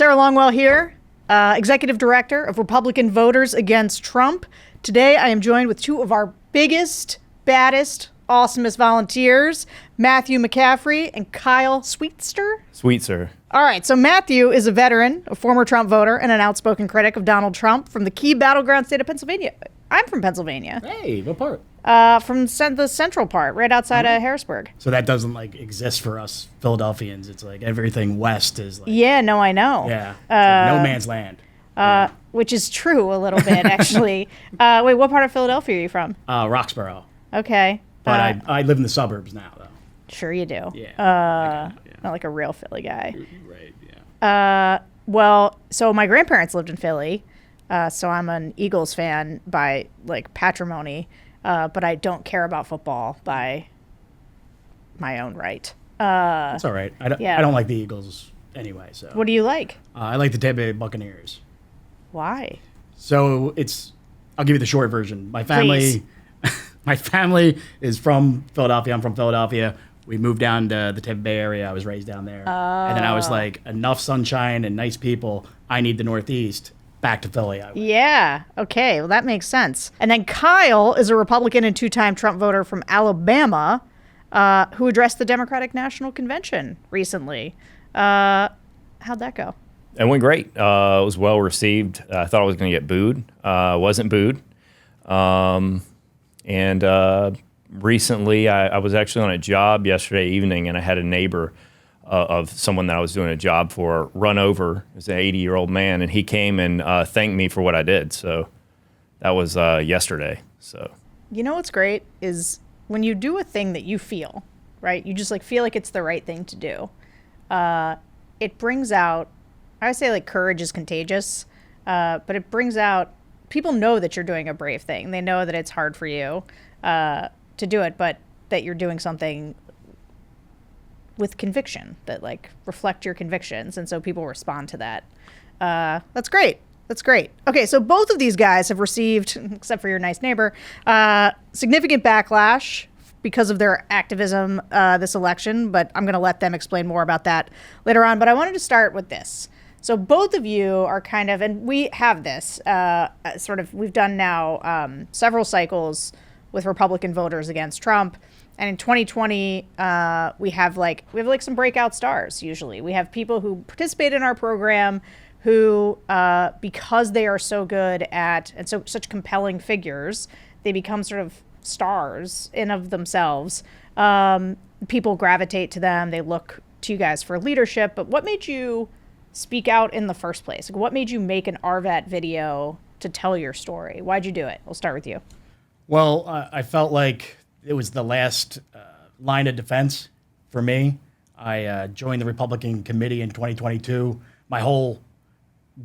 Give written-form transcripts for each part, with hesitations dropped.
Sarah Longwell here, Executive Director of Republican Voters Against Trump. Today I am joined with two of our biggest, baddest, awesomest volunteers, Matthew McCaffrey and Kyle Sweetser. Sweetser. All right, so Matthew is a veteran, a former Trump voter, and an outspoken critic of Donald Trump from the key battleground state of Pennsylvania. I'm from Pennsylvania. Hey, what part? From the central part, right outside of Harrisburg. So that doesn't exist for us Philadelphians. It's like everything west is like. Yeah, no, I know. Yeah. It's like no man's land. Which is true a little bit, actually. Wait, what part of Philadelphia are you from? Roxborough. Okay. But I live in the suburbs now, though. Sure you do. Yeah. Not like a real Philly guy. Right. Yeah. Well, so my grandparents lived in Philly, so I'm an Eagles fan by patrimony, but I don't care about football by my own right. That's all right. I don't like the Eagles anyway. So. What do you like? I like the Tampa Bay Buccaneers. Why? So I'll give you the short version. My family is from Philadelphia. I'm from Philadelphia. We moved down to the Tampa Bay area. I was raised down there. And then I was like, enough sunshine and nice people. I need the Northeast. Back to Philly. Yeah. Okay. Well, that makes sense. And then Kyle is a Republican and two-time Trump voter from Alabama who addressed the Democratic National Convention recently. How'd that go? It went great. It was well received. I thought I was going to get booed. Wasn't booed. Recently, I was actually on a job yesterday evening, and I had a neighbor of someone that I was doing a job for run over. It was an 80-year-old man, and he came and thanked me for what I did. So that was yesterday. So you know what's great is when you do a thing that you feel, right? You just feel like it's the right thing to do. It brings out, I would say courage is contagious, but it brings out, people know that you're doing a brave thing. They know that it's hard for you to do it, but that you're doing something with conviction that reflect your convictions. And so people respond to that. That's great. That's great. Okay. So both of these guys have received, except for your nice neighbor, significant backlash because of their activism this election, but I'm going to let them explain more about that later on. But I wanted to start with this. So both of you are kind of, and we have this we've done now several cycles with Republican voters against Trump. And in 2020, we have some breakout stars. Usually we have people who participate in our program who, because they are so good at, and such compelling figures, they become sort of stars in of themselves. People gravitate to them. They look to you guys for leadership. But what made you speak out in the first place? What made you make an RVAT video to tell your story? Why'd you do it? We'll start with you. Well, I felt like it was the last line of defense for me. I joined the Republican committee in 2022. My whole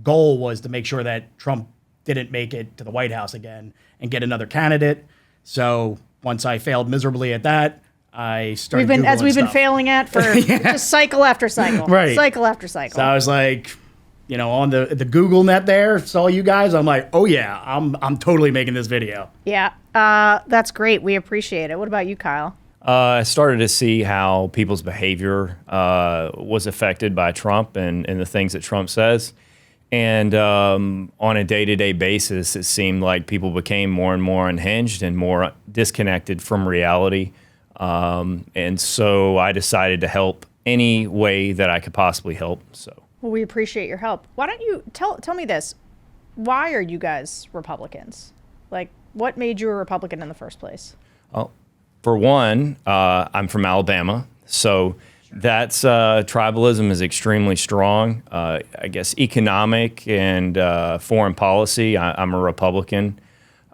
goal was to make sure that Trump didn't make it to the White House again and get another candidate. So once I failed miserably at that, I started We've been failing at for just cycle after cycle. Right. Cycle after cycle. So I was like, on the Google net there, saw you guys. I'm like, oh yeah, I'm totally making this video. Yeah, that's great. We appreciate it. What about you, Kyle? I started to see how people's behavior was affected by Trump and the things that Trump says. And on a day-to-day basis, it seemed like people became more and more unhinged and more disconnected from reality. And so I decided to help any way that I could possibly help. So. Well, we appreciate your help. Why don't you tell me this? Why are you guys Republicans? What made you a Republican in the first place? Well, for one, I'm from Alabama, so that's tribalism is extremely strong. I guess economic and foreign policy, I'm a Republican.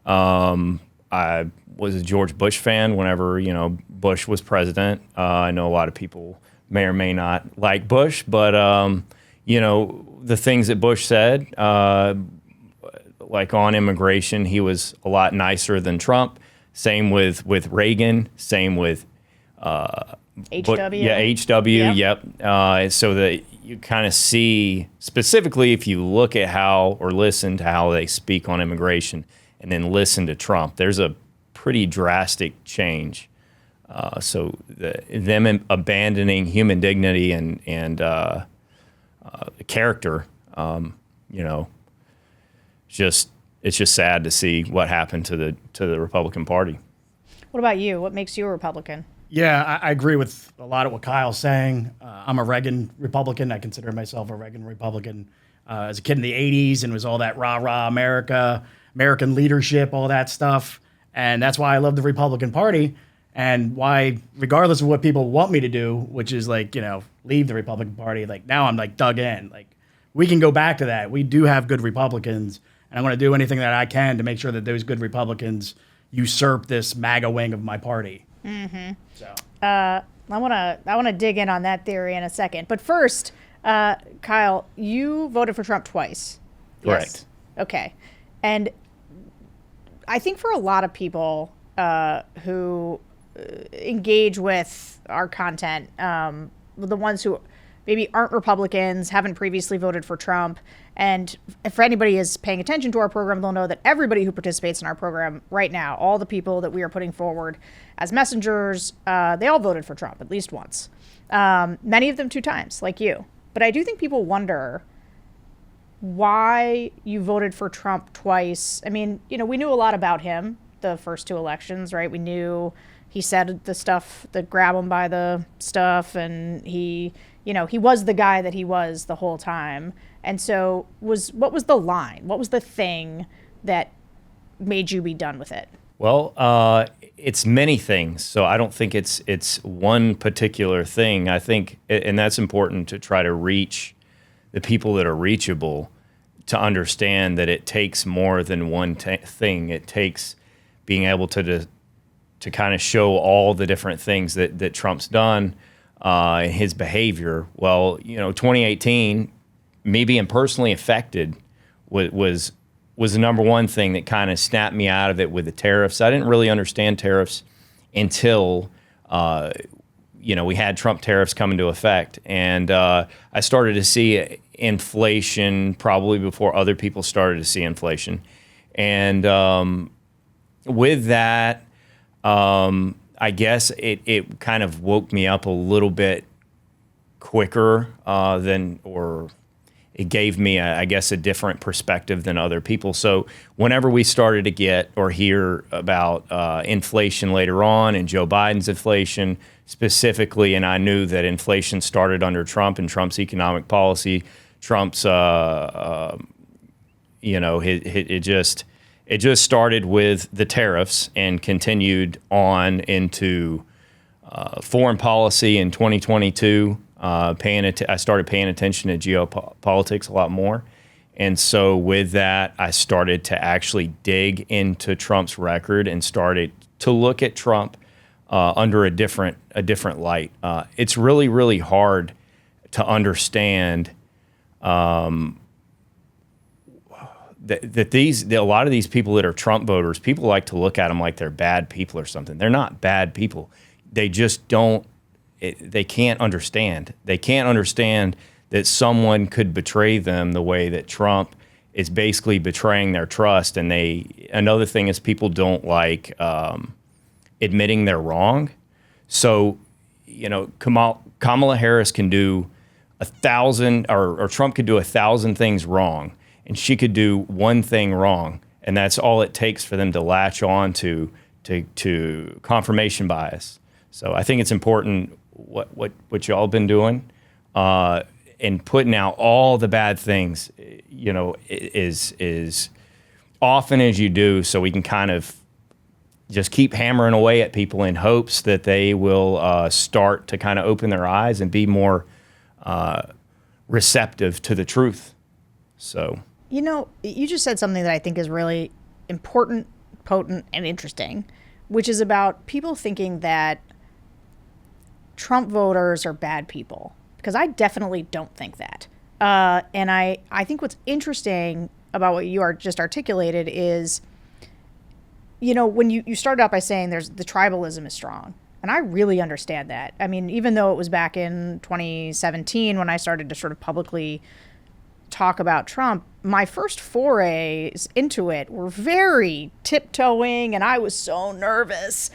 I was a George Bush fan whenever Bush was president. I know a lot of people may or may not like Bush, but the things that Bush said, on immigration, he was a lot nicer than Trump. Same with Reagan. Same with HW. HW. Yep. So that you kind of see, specifically if you look at how or listen to how they speak on immigration, and then listen to Trump, there's a pretty drastic change. So them abandoning human dignity and character. You know, it's just sad to see what happened to the Republican Party. What about you? What makes you a Republican? Yeah, I agree with a lot of what Kyle's saying. I'm a Reagan Republican. I consider myself a Reagan Republican. As a kid in the 80s, and was all that rah-rah America, American leadership, all that stuff. And that's why I love the Republican Party, and why, regardless of what people want me to do, which is like, leave the Republican Party, like now I'm like dug in. Like, we can go back to that. We do have good Republicans, and I'm going to do anything that I can to make sure that those good Republicans usurp this MAGA wing of my party. Mm-hmm. So I want to dig in on that theory in a second, but first, Kyle, you voted for Trump twice. Correct. Yes. Okay, and I think for a lot of people who engage with our content, the ones who maybe aren't Republicans, haven't previously voted for Trump, and if anybody is paying attention to our program, they'll know that everybody who participates in our program right now, all the people that we are putting forward as messengers, they all voted for Trump at least once. Many of them 2 times, like you. But I do think people wonder why you voted for Trump twice. I mean, we knew a lot about him the first 2 elections, right? We knew he said the stuff, the grab him by the stuff, and he was the guy that he was the whole time. And so what was the line? What was the thing that made you be done with it? Well, it's many things. So I don't think it's one particular thing. I think, and that's important to try to reach the people that are reachable, to understand that it takes more than one thing. It takes being able to kind of show all the different things that Trump's done, his behavior. Well, 2018, me being personally affected was the number one thing that kind of snapped me out of it with the tariffs. I didn't really understand tariffs until, we had Trump tariffs come into effect. And I started to see inflation probably before other people started to see inflation. And with that, I guess it kind of woke me up a little bit quicker or it gave me, I guess, a different perspective than other people. So whenever we started to get or hear about inflation later on, and Joe Biden's inflation specifically, and I knew that inflation started under Trump and Trump's economic policy, Trump's, it just started with the tariffs and continued on into foreign policy in 2022. I started paying attention to geopolitics a lot more. And so with that, I started to actually dig into Trump's record and started to look at Trump under a different light. It's really, really hard to understand that a lot of these people that are Trump voters, people like to look at them like they're bad people or something. They're not bad people. They just don't. They can't understand. They can't understand that someone could betray them the way that Trump is basically betraying their trust. And another thing is people don't like admitting they're wrong. So, Kamala Harris can do 1,000, or Trump could do 1,000 things wrong, and she could do one thing wrong, and that's all it takes for them to latch on to confirmation bias. So I think it's important what y'all been doing, and putting out all the bad things, is often as you do, so we can kind of just keep hammering away at people in hopes that they will start to kind of open their eyes and be more receptive to the truth. So, you just said something that I think is really important, potent, and interesting, which is about people thinking that Trump voters are bad people, because I definitely don't think that. And I think what's interesting about what you are just articulated is, when you started out by saying the tribalism is strong. And I really understand that. I mean, even though it was back in 2017 when I started to sort of publicly talk about Trump, my first forays into it were very tiptoeing, and I was so nervous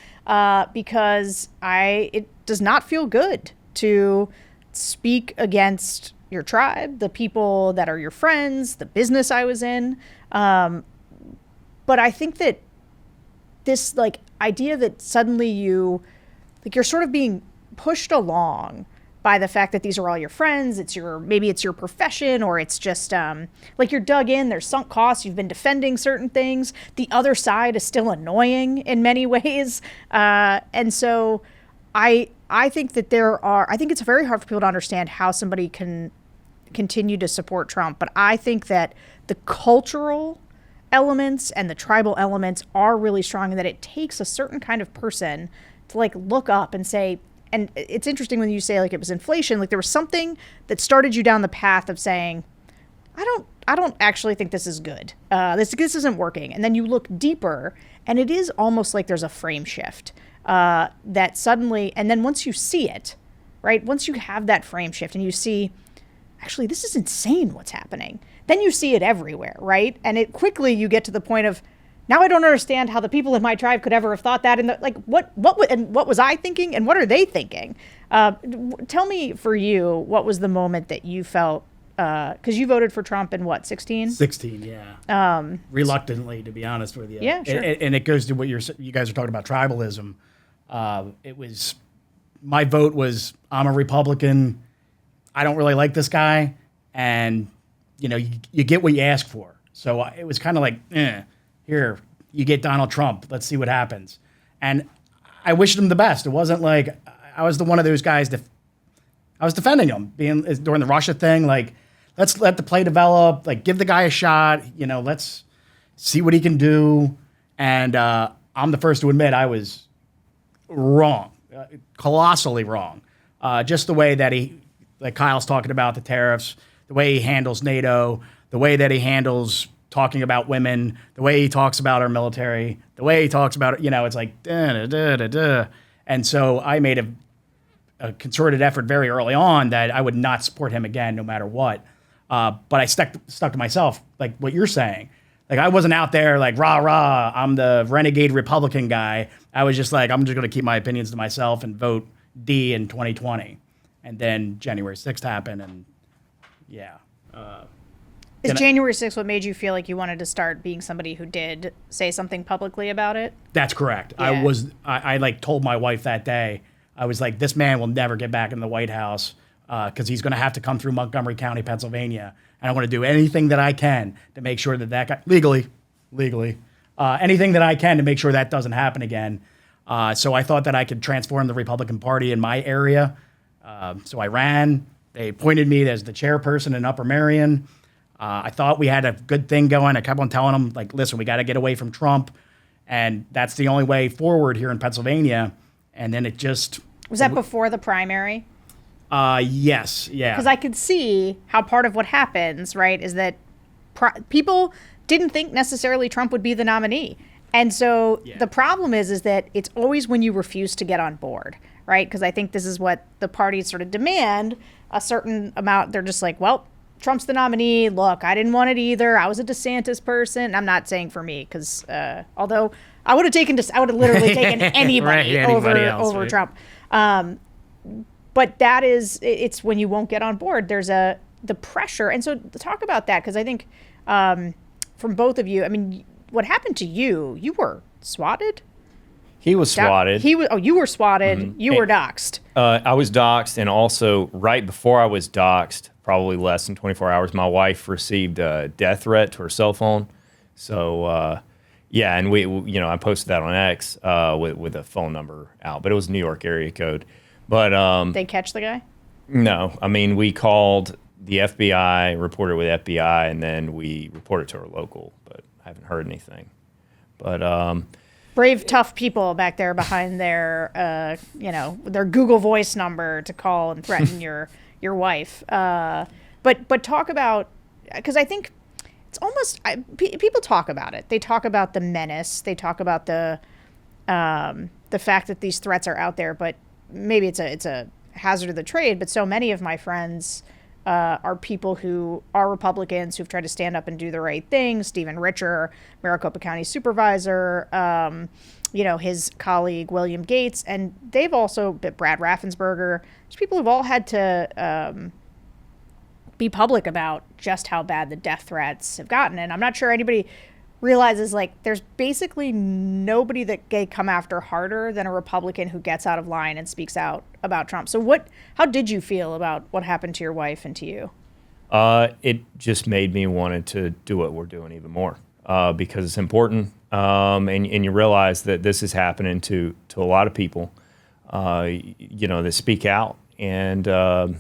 because it does not feel good to speak against your tribe, the people that are your friends, the business I was in. But I think that this like idea that suddenly you're sort of being pushed along by the fact that these are all your friends, maybe it's your profession, or it's just like you're dug in, there's sunk costs, you've been defending certain things. The other side is still annoying in many ways. And so I think that I think it's very hard for people to understand how somebody can continue to support Trump. But I think that the cultural elements and the tribal elements are really strong, and that it takes a certain kind of person to like look up and say, and it's interesting when you say like it was inflation, like there was something that started you down the path of saying, I don't actually think this is good. This isn't working. And then you look deeper, and it is almost like there's a frame shift that suddenly, and then once you see it, right? Once you have that frame shift and you see, actually, this is insane what's happening. Then you see it everywhere, right? And it quickly you get to the point of, now I don't understand how the people in my tribe could ever have thought that. And like, what was I thinking, and what are they thinking? Tell me, for you, what was the moment that you felt? Because you voted for Trump in what, 16? 16, yeah. Reluctantly, to be honest with you. Yeah, sure. And it goes to what you guys are talking about, tribalism. My vote was, I'm a Republican. I don't really like this guy, and you get what you ask for. So it was kind of like, here, you get Donald Trump. Let's see what happens. And I wished him the best. It wasn't like I was one of those guys that I was defending him during the Russia thing. Like, let's let the play develop. Like, give the guy a shot. Let's see what he can do. And I'm the first to admit I was wrong, colossally wrong. Just the way that like Kyle's talking about the tariffs, the way he handles NATO, the way that he handles talking about women, the way he talks about our military, the way he talks about it, it's like, da, da, da, da. And so I made a concerted effort very early on that I would not support him again, no matter what. But I stuck to myself, like what you're saying. Like, I wasn't out there like, rah, rah, I'm the renegade Republican guy. I was just like, I'm just going to keep my opinions to myself and vote D in 2020. And then January 6th happened, and yeah. Is January 6th what made you feel like you wanted to start being somebody who did say something publicly about it? That's correct. Yeah. I like told my wife that day, I was like, this man will never get back in the White House because he's going to have to come through Montgomery County, Pennsylvania. And I want to do anything that I can to make sure that guy, legally, anything that I can to make sure that doesn't happen again. So I thought that I could transform the Republican Party in my area. So I ran. They appointed me as the chairperson in Upper Merion. I thought we had a good thing going. I kept on telling them, like, listen, we got to get away from Trump. And that's the only way forward here in Pennsylvania. And then it just... Was that before the primary? Yes, yeah. Because I could see how part of what happens, right, is that people didn't think necessarily Trump would be the nominee. And so the problem is that it's always when you refuse to get on board, right? Because I think this is what the parties sort of demand, a certain amount. They're just like, well, Trump's the nominee. Look, I didn't want it either. I was a DeSantis person. I'm not saying for me, because although I would have literally taken anybody right, over right? Trump. But it's when you won't get on board. There's the pressure. And so talk about that, because I think from both of you, I mean, what happened to you? You were swatted? He was swatted. You were swatted. Mm-hmm. You were doxxed. I was doxxed, and also right before I was doxxed, probably less than 24 hours, my wife received a death threat to her cell phone. So, yeah, and I posted that on X with a phone number out, but it was New York area code. But they catch the guy? No, I mean, we called the FBI, reported with FBI, and then we reported to our local, but I haven't heard anything. But brave, tough people back there behind their their Google Voice number to call and threaten your wife. But talk about, because I think it's almost people talk about it. They talk about the menace. They talk about the fact that these threats are out there. But maybe it's a hazard of the trade. But so many of my friends are people who are Republicans who've tried to stand up and do the right thing. Stephen Richer, Maricopa County Supervisor, his colleague William Gates, and they've also, Brad Raffensperger, there's people who've all had to be public about just how bad the death threats have gotten. And I'm not sure anybody realizes, like, there's basically nobody that can come after harder than a Republican who gets out of line and speaks out about Trump. So how did you feel about what happened to your wife and to you? It just made me wanted to do what we're doing even more, because it's important. And you realize that this is happening to a lot of people, that speak out, and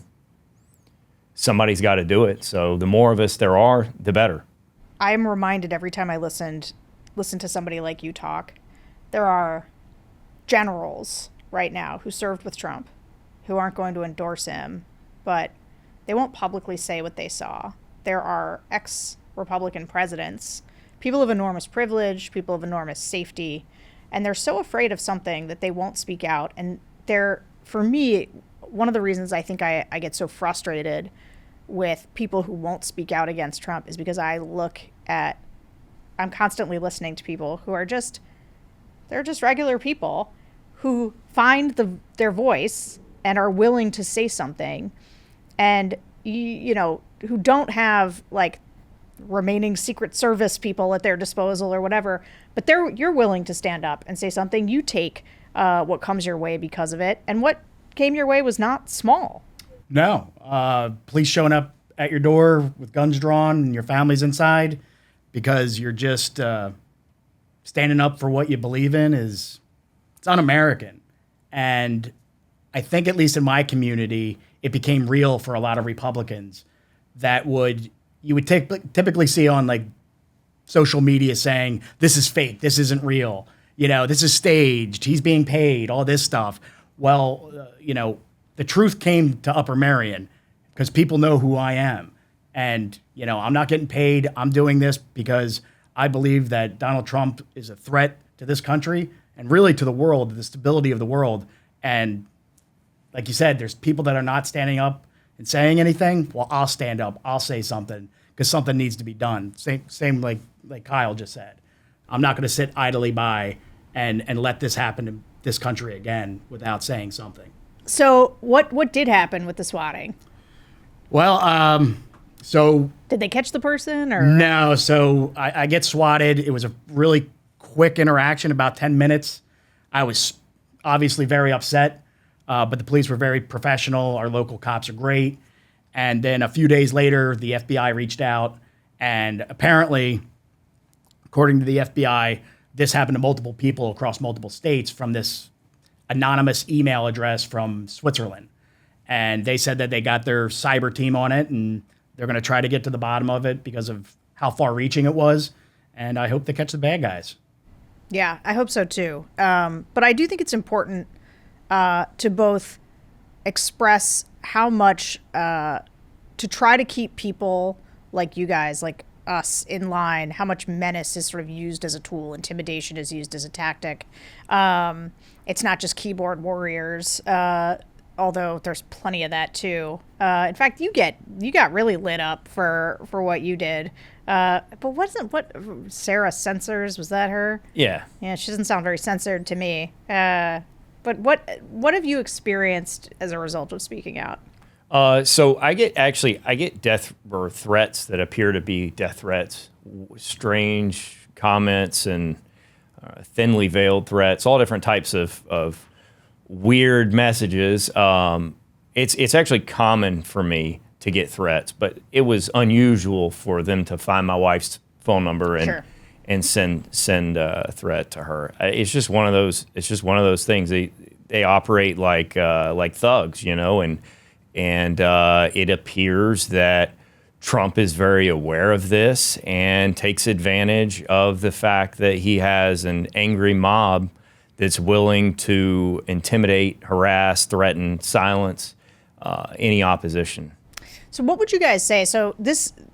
somebody's got to do it. So the more of us there are, the better. I am reminded every time I listen to somebody like you talk, there are generals right now who served with Trump, who aren't going to endorse him, but they won't publicly say what they saw. There are ex-Republican presidents, people of enormous privilege, people of enormous safety, and they're so afraid of something that they won't speak out. And for me, one of the reasons I think I get so frustrated with people who won't speak out against Trump is because I'm constantly listening to people who are they're just regular people who find their voice and are willing to say something, and who don't have like remaining Secret Service people at their disposal or whatever, but you're willing to stand up and say something. You take what comes your way because of it, and what came your way was not small. No. Police showing up at your door with guns drawn and your family's inside because you're just standing up for what you believe in it's un-American. And I think, at least in my community, it became real for a lot of Republicans that you would typically see on like social media saying, this is fake, this isn't real, this is staged, he's being paid, all this stuff. Well, the truth came to Upper Merion because people know who I am. And, I'm not getting paid. I'm doing this because I believe that Donald Trump is a threat to this country and really to the world, the stability of the world. And like you said, there's people that are not standing up and saying anything. Well, I'll stand up. I'll say something because something needs to be done. Same like Kyle just said. I'm not going to sit idly by and let this happen to this country again without saying something. So what did happen with the swatting? Well, so... Did they catch the person or? No, so I get swatted. It was a really quick interaction, about 10 minutes. I was obviously very upset, but the police were very professional. Our local cops are great. And then a few days later, the FBI reached out, and apparently, according to the FBI, this happened to multiple people across multiple states from this anonymous email address from Switzerland. And they said that they got their cyber team on it, and they're going to try to get to the bottom of it because of how far-reaching it was. And I hope they catch the bad guys. Yeah, I hope so too. But I do think it's important to both express how much to try to keep people like you guys, like us, in line, how much menace is sort of used as a tool, intimidation is used as a tactic. It's not just keyboard warriors, although there's plenty of that too. In fact, you got really lit up for what you did. But what Sarah Censors, was that her? Yeah. Yeah, she doesn't sound very censored to me. But what have you experienced as a result of speaking out? So I get death or threats that appear to be death threats, strange comments and thinly veiled threats, all different types of weird messages. It's actually common for me to get threats, but it was unusual for them to find my wife's phone number and Sure. and send a threat to her. It's just one of those. It's just one of those things. They operate like thugs, and it appears that Trump is very aware of this and takes advantage of the fact that he has an angry mob that's willing to intimidate, harass, threaten, silence any opposition. So what would you guys say? So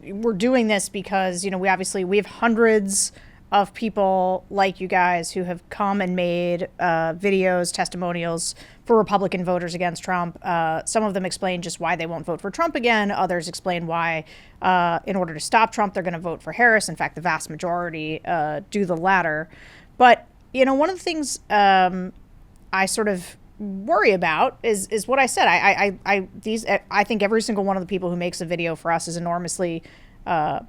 we're doing this because, we have hundreds of people like you guys who have come and made videos, testimonials for Republican voters against Trump. Some of them explain just why they won't vote for Trump again. Others explain why, in order to stop Trump, they're going to vote for Harris. In fact, the vast majority do the latter. But, one of the things I sort of worry about is what I said. I think every single one of the people who makes a video for us is enormously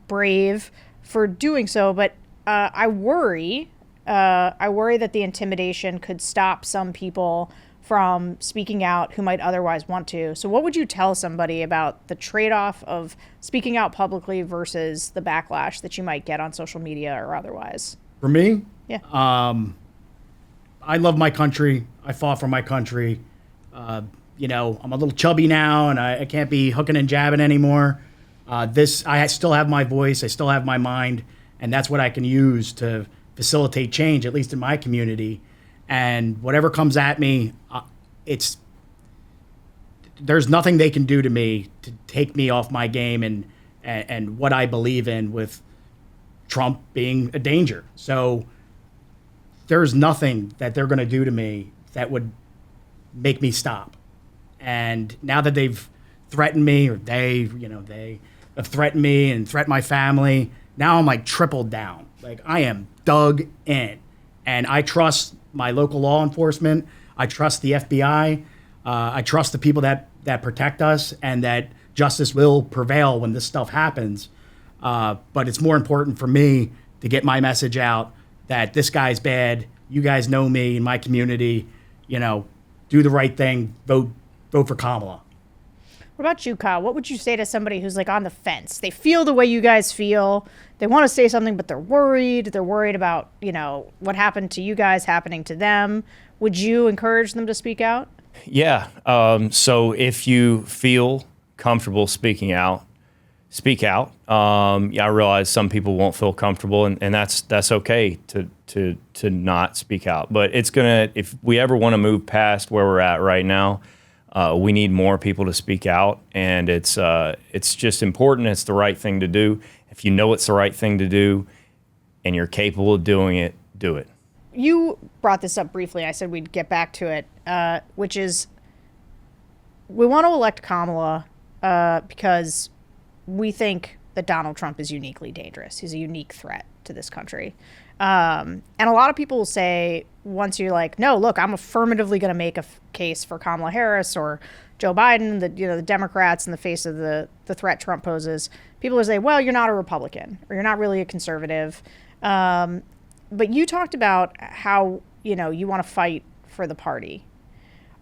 brave for doing so. But I worry that the intimidation could stop some people from speaking out who might otherwise want to. So what would you tell somebody about the trade-off of speaking out publicly versus the backlash that you might get on social media or otherwise? For me, Yeah. I love my country. I fought for my country. I'm a little chubby now, and I can't be hooking and jabbing anymore. I still have my voice. I still have my mind, and that's what I can use to facilitate change, at least in my community. And whatever comes at me, there's nothing they can do to me to take me off my game and what I believe in, with Trump being a danger. So there's nothing that they're going to do to me that would make me stop. And now that they've threatened me, or they have threatened me and threatened my family, now I'm like tripled down. Like, I am dug in, and I trust my local law enforcement. I trust the FBI. I trust the people that protect us, and that justice will prevail when this stuff happens. But it's more important for me to get my message out that this guy's bad. You guys know me in my community. Do the right thing. Vote for Kamala. What about you, Kyle? What would you say to somebody who's like on the fence? They feel the way you guys feel. They want to say something, but they're worried. They're worried about, what happened to you guys happening to them. Would you encourage them to speak out? Yeah. So if you feel comfortable speaking out, speak out. I realize some people won't feel comfortable, and that's okay to not speak out. But if we ever want to move past where we're at right now, we need more people to speak out, and it's just important. It's the right thing to do. If you know it's the right thing to do, and you're capable of doing it, do it. You brought this up briefly. I said we'd get back to it, which is we want to elect Kamala because we think that Donald Trump is uniquely dangerous. He's a unique threat to this country. And a lot of people will say, once you're like, no, look, I'm affirmatively going to make a case for Kamala Harris or Joe Biden, the Democrats in the face of the threat Trump poses, people will say, well, you're not a Republican, or you're not really a conservative. But you talked about how, you want to fight for the party.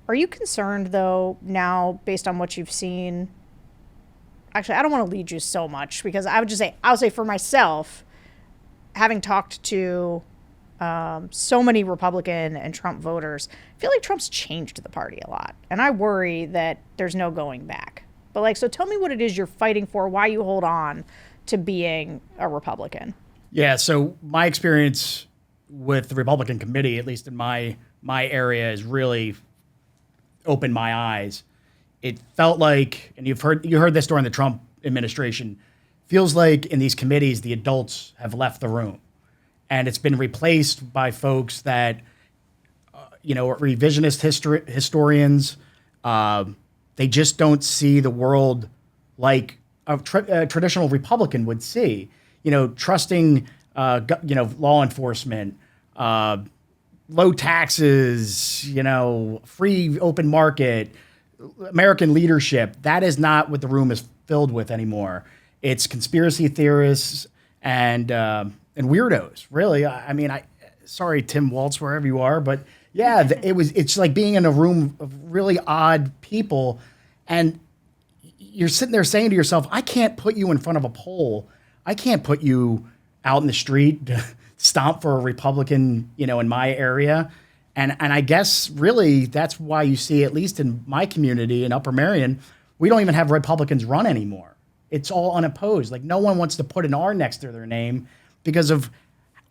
Are you concerned, though, now, based on what you've seen? Actually, I don't want to lead you so much, because I'll say for myself, having talked to so many Republican and Trump voters, I feel like Trump's changed the party a lot. And I worry that there's no going back. But so tell me what it is you're fighting for, why you hold on to being a Republican. Yeah, so my experience with the Republican committee, at least in my area, has really opened my eyes. It felt like, and you heard this during the Trump administration, feels like in these committees, the adults have left the room. And it's been replaced by folks that, are revisionist historians. They just don't see the world like a traditional Republican would see. Trusting, law enforcement, low taxes, free open market, American leadership. That is not what the room is filled with anymore. It's conspiracy theorists and weirdos, really. Sorry, Tim Waltz, wherever you are, but yeah, it's like being in a room of really odd people, and you're sitting there saying to yourself, I can't put you in front of a poll. I can't put you out in the street to stomp for a Republican, in my area. And I guess really that's why you see, at least in my community in Upper Merion, we don't even have Republicans run anymore. It's all unopposed. Like, no one wants to put an R next to their name because of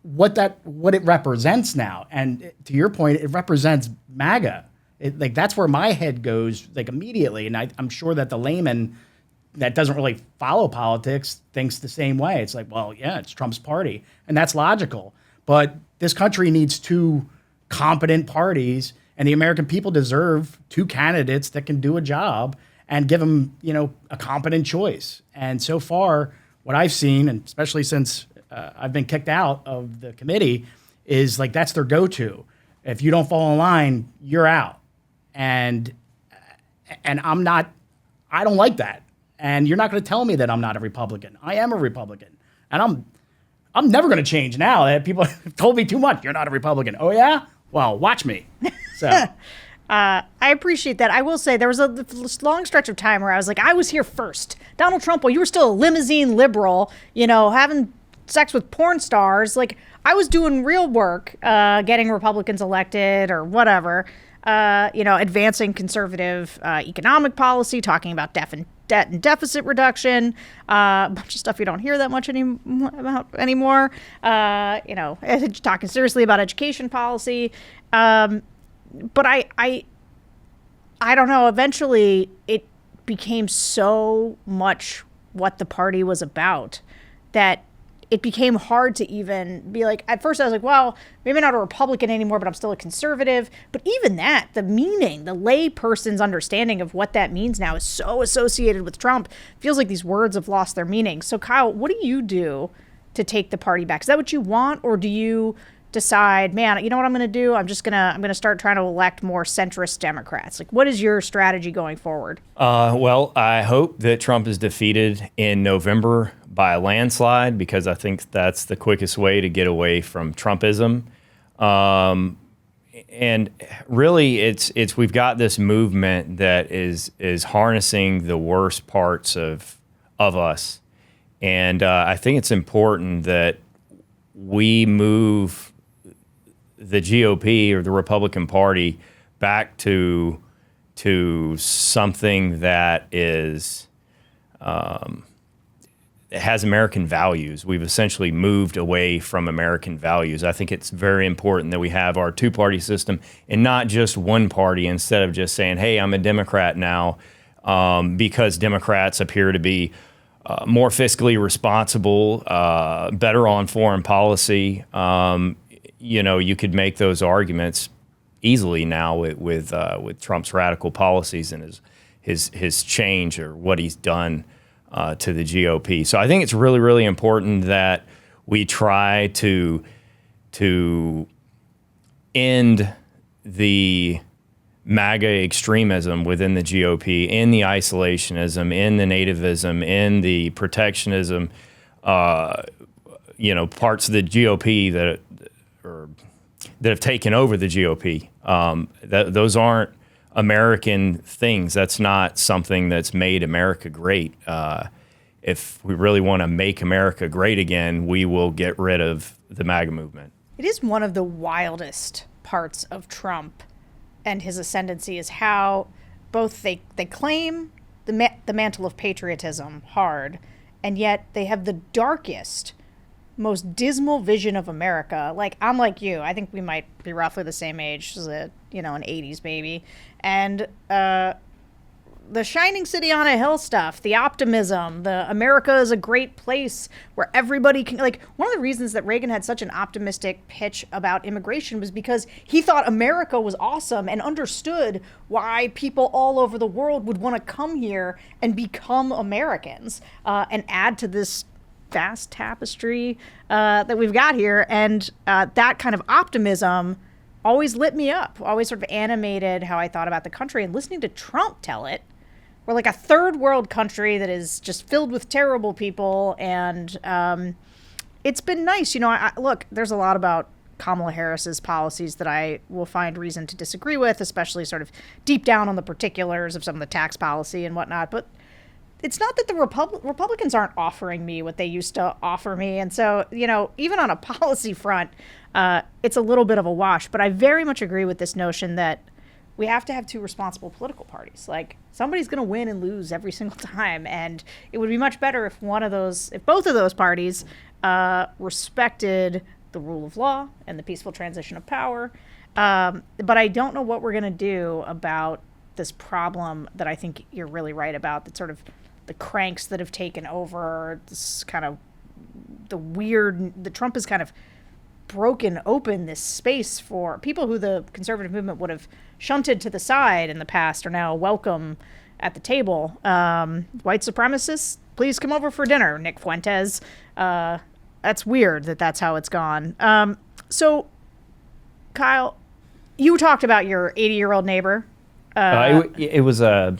what it represents now. And to your point, it represents MAGA. That's where my head goes, immediately. And I'm sure that the layman that doesn't really follow politics thinks the same way. It's like, well, yeah, it's Trump's party. And that's logical. But this country needs two competent parties, and the American people deserve two candidates that can do a job and give them, a competent choice. And so far, what I've seen, and especially since I've been kicked out of the committee, is that's their go-to. If you don't fall in line, you're out. and I'm not. I don't like that. And you're not going to tell me that I'm not a Republican. I am a Republican, and I'm never going to change now. People have told me too much. You're not a Republican. Oh yeah? Well, watch me. So. I appreciate that. I will say there was a long stretch of time where I was like, I was here first. Donald Trump, while you were still a limousine liberal, having sex with porn stars, like I was doing real work, getting Republicans elected or whatever, advancing conservative economic policy, talking about debt and deficit reduction, a bunch of stuff you don't hear that much about anymore, talking seriously about education policy. But I don't know, eventually it became so much what the party was about that it became hard to even be like, at first I was like, well, maybe not a Republican anymore, but I'm still a conservative. But even that, the meaning, the lay person's understanding of what that means now is so associated with Trump. It feels like these words have lost their meaning. So Kyle, what do you do to take the party back? Is that what you want? Or do you decide, man, you know what I'm going to do? I'm going to start trying to elect more centrist Democrats. Like, what is your strategy going forward? Well, I hope that Trump is defeated in November by a landslide, because I think that's the quickest way to get away from Trumpism. And really, it's we've got this movement that is harnessing the worst parts of us, and I think it's important that we move the GOP or the Republican Party back to something that is has American values. We've essentially moved away from American values. I think it's very important that we have our two-party system and not just one party, instead of just saying, hey, I'm a Democrat now, because Democrats appear to be more fiscally responsible, better on foreign policy. You could make those arguments easily now with Trump's radical policies and his change, or what he's done to the GOP. So I think it's really, really important that we try to end the MAGA extremism within the GOP, in the isolationism, in the nativism, in the protectionism, parts of the GOP that have taken over the GOP. Those aren't American things. That's not something that's made America great. If we really want to make America great again, we will get rid of the MAGA movement. It is one of the wildest parts of Trump and his ascendancy is how both they claim the mantle of patriotism hard, and yet they have the darkest, most dismal vision of America. Like, I'm like you. I think we might be roughly the same age, as an 80s baby. And the shining city on a hill stuff, the optimism, the America is a great place where everybody can, like, one of the reasons that Reagan had such an optimistic pitch about immigration was because he thought America was awesome and understood why people all over the world would want to come here and become Americans, and add to this vast tapestry that we've got here. And that kind of optimism always lit me up, always sort of animated how I thought about the country. And listening to Trump tell it, we're like a third world country that is just filled with terrible people. And it's been nice. Look, there's a lot about Kamala Harris's policies that I will find reason to disagree with, especially sort of deep down on the particulars of some of the tax policy and whatnot. But it's not that the Republicans aren't offering me what they used to offer me. And so, even on a policy front, it's a little bit of a wash. But I very much agree with this notion that we have to have two responsible political parties. Like, somebody's going to win and lose every single time. And it would be much better if both of those parties respected the rule of law and the peaceful transition of power. But I don't know what we're going to do about this problem that I think you're really right about, that sort of the cranks that have taken over, this kind of the Trump has kind of broken open this space for people who the conservative movement would have shunted to the side in the past, are now welcome at the table. White supremacists, please come over for dinner, Nick Fuentes. That's weird that's how it's gone. So, Kyle, you talked about your 80-year-old neighbor It was a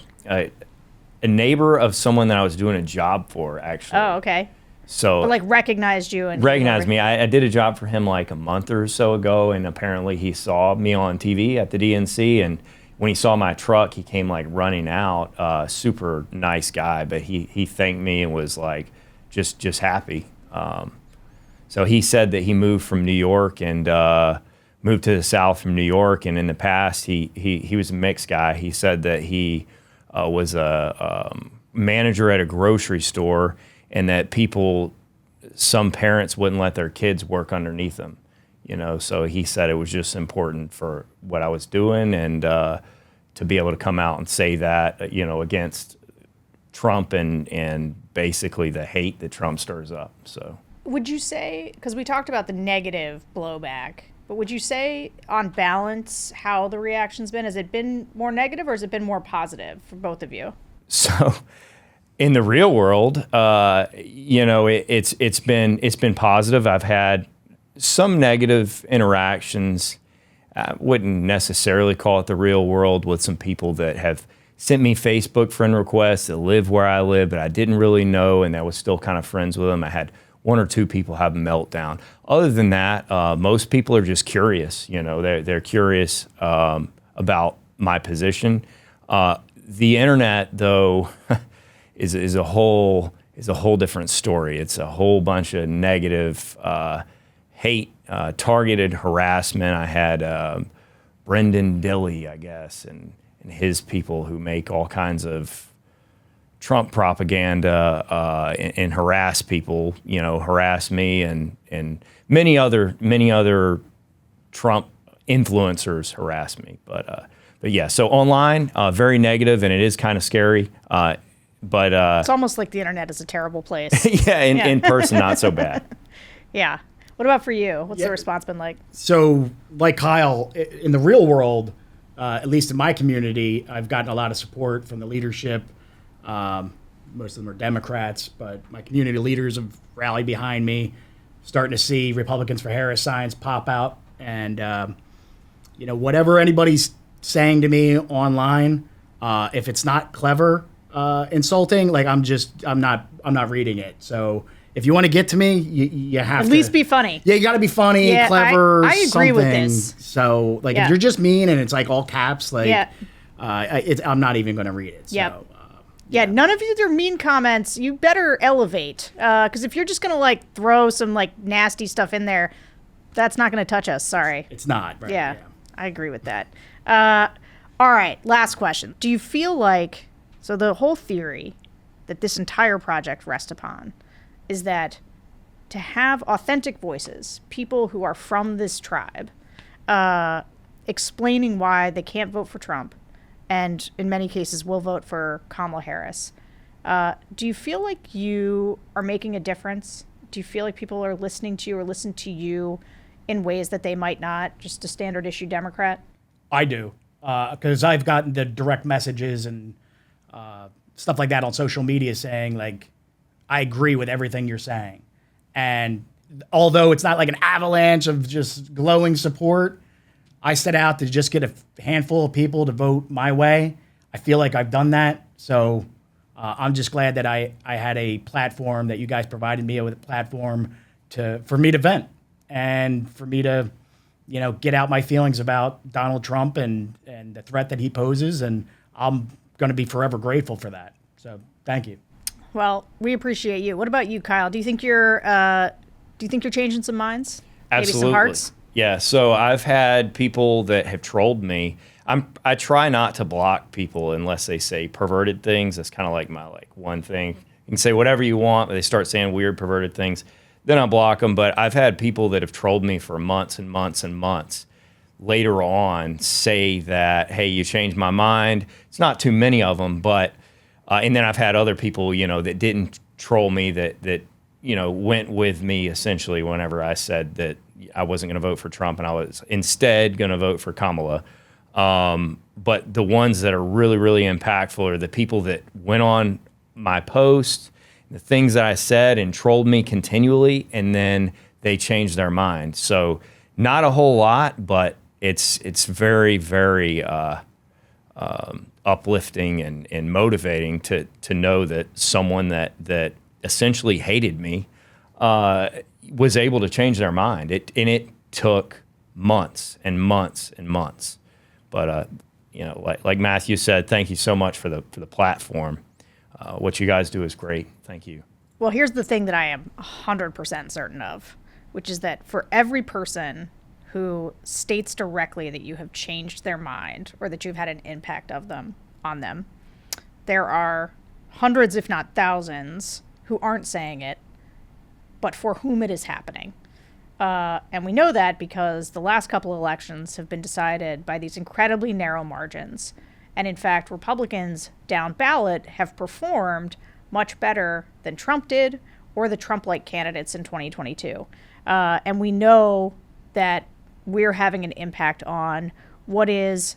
neighbor of someone that I was doing a job for, actually. Oh, okay. So But like recognized you and recognized me. I did a job for him like a month or so ago, and apparently he saw me on TV at the DNC, and when he saw my truck, he came like running out. Super nice guy, but he thanked me and was like just happy. So he said that he moved from New York and moved to the South from New York, and in the past he was a mixed guy. He said that he was a manager at a grocery store, and that some parents wouldn't let their kids work underneath them, so he said it was just important for what I was doing, and to be able to come out and say that, against Trump and basically the hate that Trump stirs up. So would you say, because we talked about the negative blowback, but would you say on balance how the reaction's been? Has it been more negative or has it been more positive for both of you? So in the real world, it's been positive. I've had some negative interactions. I wouldn't necessarily call it the real world, with some people that have sent me Facebook friend requests that live where I live, but I didn't really know, and I was still kind of friends with them. I had one or two people have a meltdown. Other than that, most people are just curious. They're curious about my position. The internet, though, is a whole different story. It's a whole bunch of negative hate, targeted harassment. I had Brendan Dilley, I guess, and his people who make all kinds of Trump propaganda and harass people. Harass me and many other Trump influencers harass me. But yeah, so online, very negative, and it is kind of scary. But it's almost like the internet is a terrible place. yeah, in person, not so bad. Yeah. What about for you? What's the response been like? So, like Kyle, in the real world, at least in my community, I've gotten a lot of support from the leadership. Most of them are Democrats, but my community leaders have rallied behind me. Starting to see Republicans for Harris signs pop out, and whatever anybody's saying to me online, if it's not clever, insulting, like I'm not reading it. So if you want to get to me, you have to at least be funny. Yeah, you got to be funny, Yeah, clever. I agree something. with this. So like if you're just mean and it's like all caps, like I'm not even going to read it. So, yeah, none of your mean comments, you better elevate. Because if you're just going to like throw some like nasty stuff in there, that's not going to touch us. Sorry. It's not. Right? Yeah, I agree with that. All right, last question. Do you feel like, so the whole theory that this entire project rests upon is that to have authentic voices, people who are from this tribe, explaining why they can't vote for Trump, and in many cases will vote for Kamala Harris. Do you feel like you are making a difference? Do you feel like people are listening to you or listen to you in ways that they might not, just a standard issue Democrat? I do, because I've gotten the direct messages and stuff like that on social media saying, like, I agree with everything you're saying. And although it's not like an avalanche of just glowing support, I set out to just get a handful of people to vote my way. I feel like I've done that. So I'm just glad that I had a platform, that you guys provided me with a platform for me to vent and for me to, get out my feelings about Donald Trump and the threat that he poses. And I'm going to be forever grateful for that. So thank you. Well, we appreciate you. What about you, Kyle? Do you think you're changing some minds? Absolutely. Maybe some hearts? Yeah. So I've had people that have trolled me. I try not to block people unless they say perverted things. That's kind of like my one thing. You can say whatever you want, but they start saying weird perverted things, then I block them. But I've had people that have trolled me for months and months and months later on say that, hey, you changed my mind. It's not too many of them, but and then I've had other people, that didn't troll me that went with me essentially whenever I said that I wasn't going to vote for Trump and I was instead going to vote for Kamala. But the ones that are really, really impactful are the people that went on my post, the things that I said and trolled me continually, and then they changed their mind. So not a whole lot, but it's very, very uplifting and motivating to know that someone that essentially hated me was able to change their mind. It took months and months and months. But like Matthew said, thank you so much for the platform. What you guys do is great. Thank you. Well, here's the thing that I am 100% certain of, which is that for every person who states directly that you have changed their mind or that you've had an impact on them, there are hundreds, if not thousands, who aren't saying it, but for whom it is happening. And we know that because the last couple of elections have been decided by these incredibly narrow margins. And in fact, Republicans down ballot have performed much better than Trump did or the Trump-like candidates in 2022. And we know that we're having an impact on what is,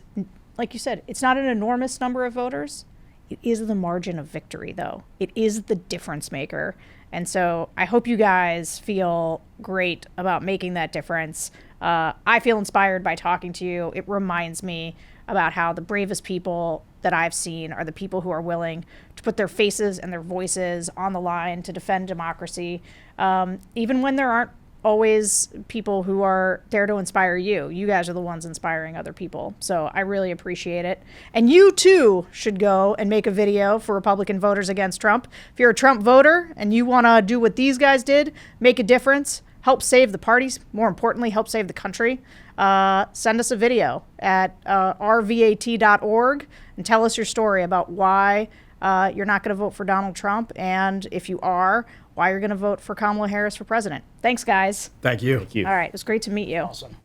like you said, it's not an enormous number of voters. It is the margin of victory, though. It is the difference maker. And so I hope you guys feel great about making that difference. I feel inspired by talking to you. It reminds me about how the bravest people that I've seen are the people who are willing to put their faces and their voices on the line to defend democracy, even when there aren't always people who are there to inspire you. You guys are the ones inspiring other people. So I really appreciate it. And you too should go and make a video for Republican voters against Trump. If you're a Trump voter and you want to do what these guys did, make a difference, help save the parties, more importantly, help save the country, send us a video at rvat.org and tell us your story about why you're not going to vote for Donald Trump, and if you are, why you're going to vote for Kamala Harris for president. Thanks, guys. Thank you. Thank you. All right. It was great to meet you. Awesome.